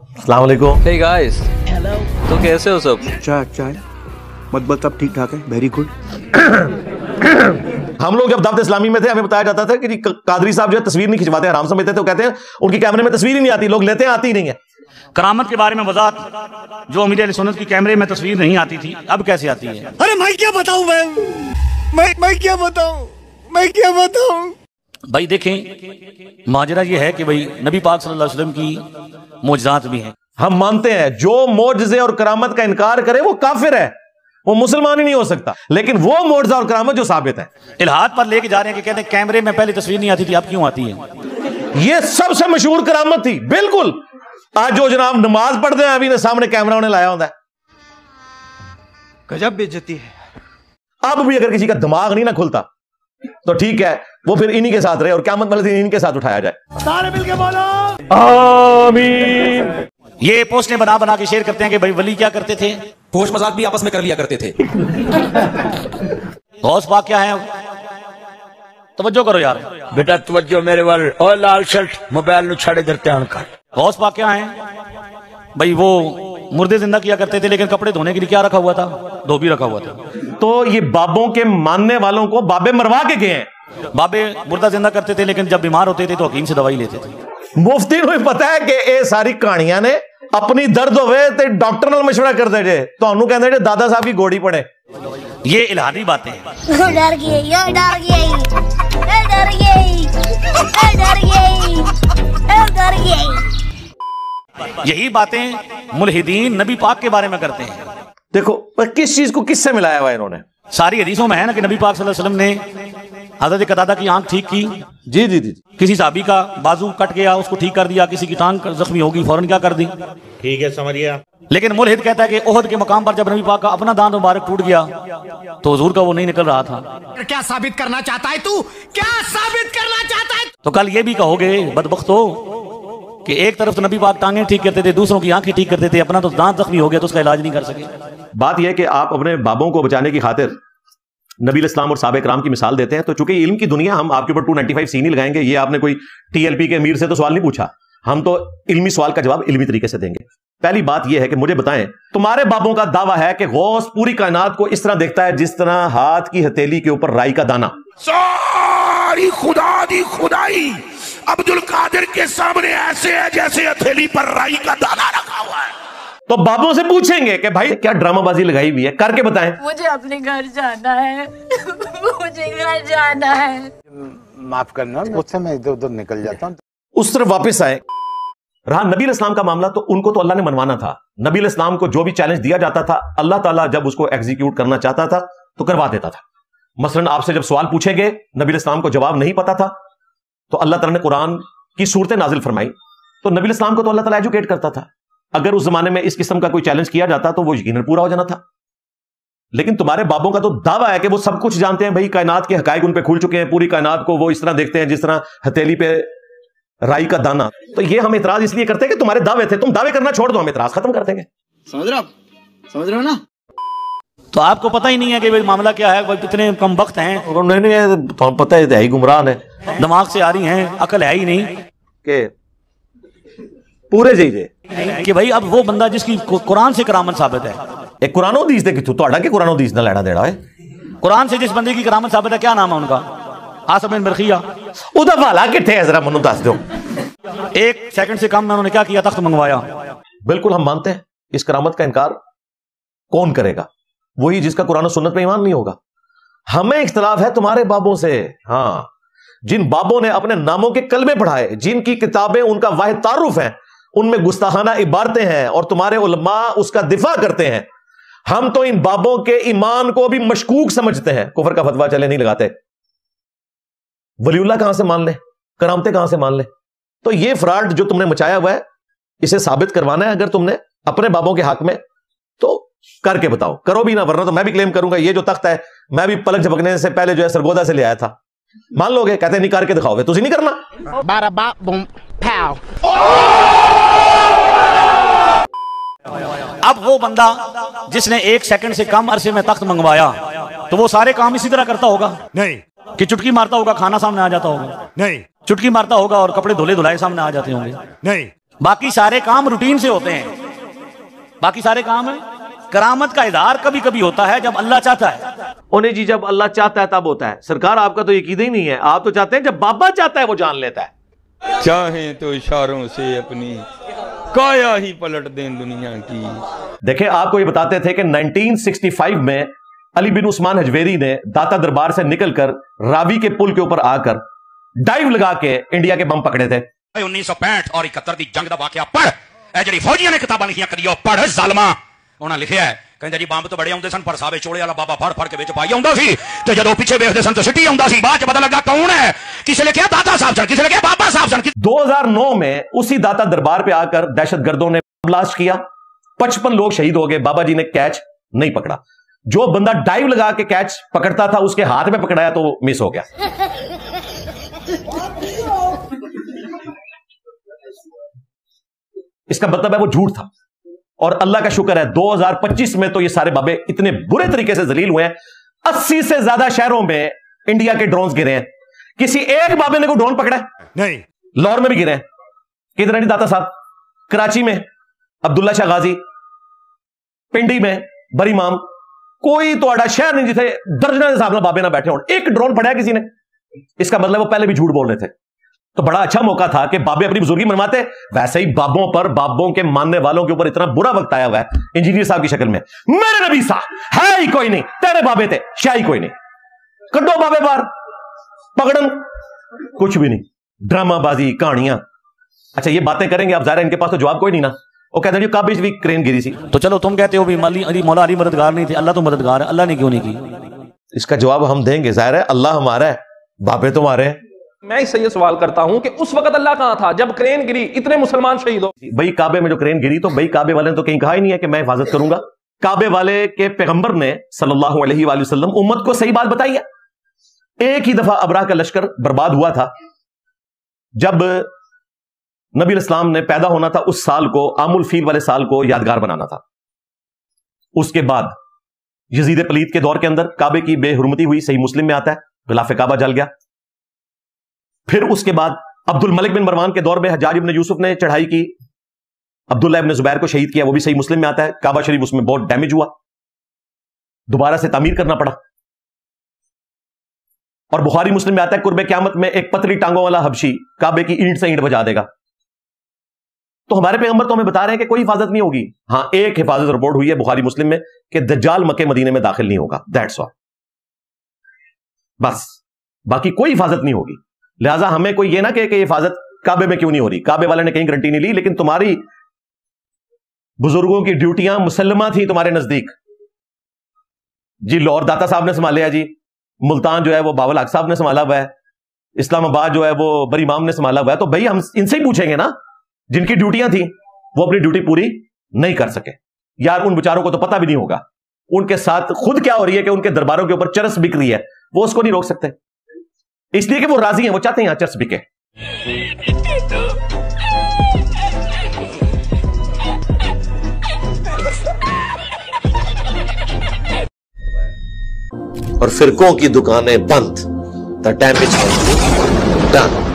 अस्सलाम वालेकुम। Hey guys, तो कैसे हो सब? चाय मतलब सब ठीक ठाक है, वेरी गुड। हम लोग जब दावत इस्लामी में थे हमें बताया जाता था कि कादरी साहब जो है तस्वीर नहीं खिंचवाते, हराम समझते थे। वो कहते हैं उनकी कैमरे में तस्वीर ही नहीं आती, लोग लेते हैं आती ही नहीं है। करामत के बारे में वजाहत जो अमीर अहले सुन्नत की कैमरे में तस्वीर नहीं आती थी, अब कैसे आती है? अरे मैं क्या बताऊं, मैं क्या बताऊं भाई देखें, माजरा ये है कि भाई नबी पाक सल्लल्लाहु अलैहि वसल्लम की मोजज़ात भी हैं। हम मानते हैं जो मोजज़े और करामत का इनकार करे वो काफिर है, वो मुसलमान ही नहीं हो सकता। लेकिन वो मोजज़ा और करामत जो साबित है, इल्हाद पर लेके जा रहे हैं कि कहते हैं कैमरे में पहले तस्वीर नहीं आती थी, अब क्यों आती है? ये सबसे मशहूर करामत थी। बिल्कुल, आज जो जनाब नमाज पढ़ते हैं अभी सामने कैमरा उन्हें लाया होता है, गजब बेइज्जती है। अब भी अगर किसी का दिमाग नहीं ना खुलता तो ठीक है, वो फिर इन्हीं के साथ रहे और क़यामत वाले दिन इन्हीं के साथ उठाया जाए। सारे मिलके बोलो आमीन। ये पोस्टें बना बना के शेयर करते हैं कि भाई वली क्या करते थे, होश मजाक भी आपस में कर लिया करते थे। गौस पाक क्या है? तवज्जो करो यार बेटा, तवज्जो मेरे वाल। और लाल शर्ट मोबाइल नु छाड़े इधर ध्यान कर। गौस पाक क्या है भाई? वो मुर्दे जिंदा किया करते थे, लेकिन कपड़े धोने के लिए क्या रखा हुआ था? धोबी रखा हुआ था। तो ये बाबों के मानने वालों को बाबे मरवा के गए हैं। बाबे मुर्दा जिंदा करते थे, लेकिन जब बीमार होते थे तो हकीम से दवाई लेते थे। मुफ्ती को पता है कि ये सारी कहानियां ने अपनी दर्द होवे ते डॉक्टर नाल मशवरा करते जे, तो कहते जे दादा साहब की गोड़ी पड़े। ये इल्हादी बातें हैं। डर गई। यही बातें मुल्हिदीन नबी पाक के बारे में करते हैं। देखो किस चीज को किससे मिलाया हुआ इन्होंने। सारी हदीसों में है ना कि नबी पाक सल्लल्लाहु अलैहि वसल्लम ने हजरत कतादा की आंख ठीक की। जी जी जी। किसी साहबी का बाजू कट गया, उसको ठीक कर दिया। किसी की टांग जख्मी होगी, फौरन क्या कर दी? ठीक है, समझिए। लेकिन मुल्हिद कहता है कि ओहद के मकाम पर जब नबी पाक का अपना दांत मुबारक टूट गया तो हुजूर का वो नहीं निकल रहा था। क्या साबित करना चाहता है तू? क्या साबित करना चाहता है? तो कल ये भी कहोगे बदबख्तो कि एक तरफ तो नबी पाक टांगे ठीक करते थे, दूसरों की आंखें ठीक करते थे, अपना तो दांत जख्मी हो गया तो उसका इलाज नहीं कर सके। बात यह है कि आप अपने बाबों को बचाने की खातिर नबी इस्लाम और साहबे कराम की मिसाल देते हैं। तो चूंकि इल्म की दुनिया, हम आपके ऊपर 295 सी नहीं लगाएंगे। ये आपने कोई टीएलपी के अमीर से तो सवाल नहीं पूछा, हम तो इल्मी सवाल का जवाब इल्मी तरीके से देंगे। पहली बात यह है कि मुझे बताएं, तुम्हारे बाबों का दावा है कि गौस पूरी कायनात को इस तरह देखता है जिस तरह हाथ की हथेली के ऊपर राई का दाना। सारी खुदा दी खुदाई अब्दुल कादिर के सामने ऐसे है जैसे हथेली पर राई का दाना रखा हुआ है। तो बाबों से पूछेंगे कि भाई क्या ड्रामाबाजी लगाई हुई है, करके बताएं। मुझे अपने घर जाना है, मुझे घर जाना है। माफ करना, मुझसे मैं इधर उधर निकल जाता हूँ। उस तरफ वापस आए। रहा नबी इस्लाम का मामला, तो उनको तो अल्लाह ने मनवाना था। नबी इस्लाम को जो भी चैलेंज दिया जाता था, अल्लाह ताला जब उसको एग्जीक्यूट करना चाहता था तो करवा देता था। मसलन आपसे जब सवाल पूछे गए, नबी इस्लाम को जवाब नहीं पता था, तो अल्लाह ताला ने कुरान की सूरतें नाजिल फरमाई। तो नबी इस्लाम को तो अल्लाह ताला एजुकेट करता था। अगर उस जमाने में इस किस्म का कोई चैलेंज किया जाता तो वो यकीनन पूरा हो जाना था। लेकिन तुम्हारे बाबों का तो दावा है कि वो सब कुछ जानते हैं। भाई कायनात के हकायक उन पे खुल चुके हैं, पूरी कायनात को वो इस तरह देखते हैं जिस तरह हथेली पे राई का दाना। तो ये हम इतराज इसलिए करते हैं कि तुम्हारे दावे थे, तुम दावे करना छोड़ दो, हम इतराज खत्म कर देंगे। समझ रहे हो ना? तो आपको पता ही नहीं है कि भाई मामला क्या है? कितने कम वक्त हैं। नहीं, तो पता है ही गुमराह है, दिमाग से आ रही हैं, अकल है ही नहीं कि पूरे जाइए कि भाई अब वो बंदा जिसकी कुरान से करामत साबित है, एक कुरानो हदीस दे किथों तोड़ा के कुरानो हदीस ना लेना देना है। कुरान से जिस बंदे की करामत साबित है, क्या नाम है उनका? आसिम बिन बरखिया। उदा वाला किथे है, जरा मनु दस दो। 1 सेकंड से कम में उन्होंने क्या किया? तख्त मंगवाया। बिल्कुल हम मानते हैं, इस करामत का इनकार कौन करेगा? वही जिसका कुरान और सुन्नत में ईमान नहीं होगा। हमें इख्तिलाफ है तुम्हारे बाबों से। हाँ, जिन बाबों ने अपने नामों के कलमे पढ़ाए, जिनकी किताबें उनका वाहिद तारुफ है, उनमें गुस्ताखाना इबारतें हैं और तुम्हारे उलमा उसका दिफा करते हैं। हम तो इन बाबों के ईमान को भी मशकूक समझते हैं। कुफर का फतवा चले नहीं लगाते। वलीउल्लाह कहां से मान ले, करामतें कहां से मान ले? तो ये फ्रॉड जो तुमने मचाया हुआ है, इसे साबित करवाना है अगर तुमने अपने बाबों के हक में, तो करके बताओ। करो भी ना, वरना तो मैं भी क्लेम करूंगा ये जो तख्त है मैं भी पलक झपकने से पहले जो है सरगोदा से ले आया था। मान लोगे? कहते नहीं, करके दिखाओगे। तुझे नहीं करना। अब वो बंदा जिसने 1 सेकंड से कम अरसे में तख्त मंगवाया, तो वो सारे काम इसी तरह करता होगा? नहीं। कि चुटकी मारता होगा, खाना सामने आ जाता होगा? नहीं। चुटकी मारता होगा और कपड़े धुले धुलाए सामने आ जाते होंगे? नहीं। باقی سارے کام روٹین سے ہوتے ہیں، باقی سارے کام ہیں. کرامت کا اظہار کبھی کبھی ہوتا ہے جب اللہ چاہتا ہے. انہیں جی جب اللہ چاہتا ہے تب ہوتا ہے. سرکار آپ کا تو عقیدہ ہی نہیں ہے، آپ تو چاہتے ہیں جب بابا چاہتا ہے وہ جان لیتا ہے. چاہیں تو اشاروں سے اپنی کایا ہی پلٹ دیں دنیا کی. دیکھیں آپ کو یہ بتاتے تھے کہ 1965 میں علی بن عثمان حجویری نے داتا دربار سے نکل کر راوی کے پل کے اوپر آ کر ڈائیو لگا کے انڈیا کے بم پکڑے تھے. 1965 اور 71 دی جنگ دا واقعہ پڑھ. اے جڑی فوجیاں نے کتاباں لکھیاں کریو پڑھ ظالما. انہاں لکھیا ہے کہندے جی بمب تو بڑے آوندے سن پر ساوے چوڑے والا بابا پھڑ پھڑ کے وچ پائی آوندا سی تے جدوں پیچھے ویکھدے سن تے سٹی آوندا سی. بعد چ پتہ لگا کون ہے. کسے لکھیا داتا صاحب سن، کسے لکھیا بابا صاحب سن. 2009 میں اسی داتا دربار پہ آ کر دہشت گردوں نے بلاسٹ کیا، 55 لوگ شہید ہو گئے. بابا جی نے کیچ نہیں پکڑا. جو بندہ ڈائیو لگا کے کیچ پکڑتا تھا اس کے ہاتھ میں پکڑایا تو وہ مس ہو گیا. اس کا مطلب ہے وہ جھوٹ تھا. اور اللہ کا شکر ہے 2025 میں تو یہ سارے بابے اتنے برے طریقے سے ذلیل ہوئے ہیں. 80 سے زیادہ شہروں میں انڈیا کے ڈرونز گرے ہیں. کسی ایک بابے نے کوئی ڈرون پکڑا ہے؟ نہیں. لاہور میں بھی گرے ہیں. کدھر ہے داتا صاحب؟ کراچی میں عبداللہ شاہ غازی، پنڈی میں بری مام. کوئی تو اڑا شہر نہیں جسے درجنہ کے حساب سے بابے نہ بیٹھے ہوں. ایک ڈرون پڑا ہے کسی نے. اس کا مطلب وہ پہلے بھی جھوٹ بول رہے تھے. تو بڑا اچھا موقع تھا کہ بابے اپنی بزرگی منواتے. ویسے ہی بابوں پر، بابوں کے ماننے والوں کے اوپر اتنا برا وقت آیا ہوا ہے انجینئر صاحب کی شکل میں. میرے نبی صاحب ہے ہی کوئی نہیں، تیرے بابے تھے شاہ ہی کوئی نہیں. کڈو بابے بار پکڑن کچھ بھی نہیں. ڈرامہ بازی، کہانیاں. اچھا یہ باتیں کریں گے آپ، ظاہر ہے ان کے پاس تو جواب کوئی نہیں نا. وہ کہتے ہیں جو کعبے بھی کرین گری سی. تو چلو تم کہتے ہو بھی مولا علی مددگار نہیں تھے، اللہ تو مددگار ہے، اللہ نے کیوں نہیں کی؟ اس کا جواب ہم دیں گے. ظاہر ہے اللہ ہمارا ہے، بابے تمہارے ہیں. میں اس سے یہ سوال کرتا ہوں کہ اس وقت اللہ کہاں تھا جب کرین گری اتنے مسلمان شہید ہو؟ بھائی کعبے میں جو کرین گری تو بھائی کعبے والے نے تو کہیں کہا ہی نہیں ہے کہ میں حفاظت کروں گا. کعبے والے کے پیغمبر نے صلی اللہ علیہ وآلہ وسلم امت کو صحیح بات بتائی ہے. ایک ہی دفعہ ابراہ کا لشکر برباد ہوا تھا جب نبی علیہ السلام نے پیدا ہونا تھا. اس سال کو عام الفیل والے سال کو یادگار بنانا تھا. اس کے بعد یزید پلید کے دور کے اندر کعبے کی بے حرمتی ہوئی، صحیح مسلم میں آتا ہے، غلاف کعبہ جل گیا. پھر اس کے بعد عبد الملک بن مروان کے دور میں حجاج ابن یوسف نے چڑھائی کی، عبداللہ ابن زبیر کو شہید کیا، وہ بھی صحیح مسلم میں آتا ہے. کعبہ شریف اس میں بہت ڈیمیج ہوا، دوبارہ سے تعمیر کرنا پڑا. اور بخاری مسلم میں آتا ہے قرب قیامت میں ایک پتلی ٹانگوں والا حبشی کعبے کی اینٹ سے اینٹ بجا دے گا. تو ہمارے پیغمبر تو ہمیں بتا رہے ہیں کہ کوئی حفاظت نہیں ہوگی. ہاں ایک حفاظت رپورٹ ہوئی ہے بخاری مسلم میں کہ دجال مکہ مدینے میں داخل نہیں ہوگا. That's all. بس باقی کوئی حفاظت نہیں ہوگی. لہٰذا ہمیں کوئی یہ نہ کہ یہ حفاظت کعبے میں کیوں نہیں ہو رہی. کعبے والے نے کہیں گارنٹی نہیں لی، لیکن تمہاری بزرگوں کی ڈیوٹیاں مسلمہ تھیں تمہارے نزدیک. جی لاہور داتا صاحب نے سنبھالیا، جی ملتان جو ہے وہ باول حق صاحب نے سنبھالا ہوا ہے، اسلام آباد جو ہے وہ بری امام نے سنبھالا ہوا ہے. تو بھائی ہم ان سے ہی پوچھیں گے نا جن کی ڈیوٹیاں تھیں وہ اپنی ڈیوٹی پوری نہیں کر سکے. یار ان بیچاروں کو تو پتہ بھی نہیں ہوگا ان کے ساتھ خود کیا ہو رہی ہے کہ ان کے درباروں کے اوپر چرس بک رہی ہے. وہ اس کو نہیں روک سکتے اس لیے کہ وہ راضی ہیں، وہ چاہتے ہیں یہاں چرس بکے. اور فرقوں کی دکانیں بند. The damage has been done.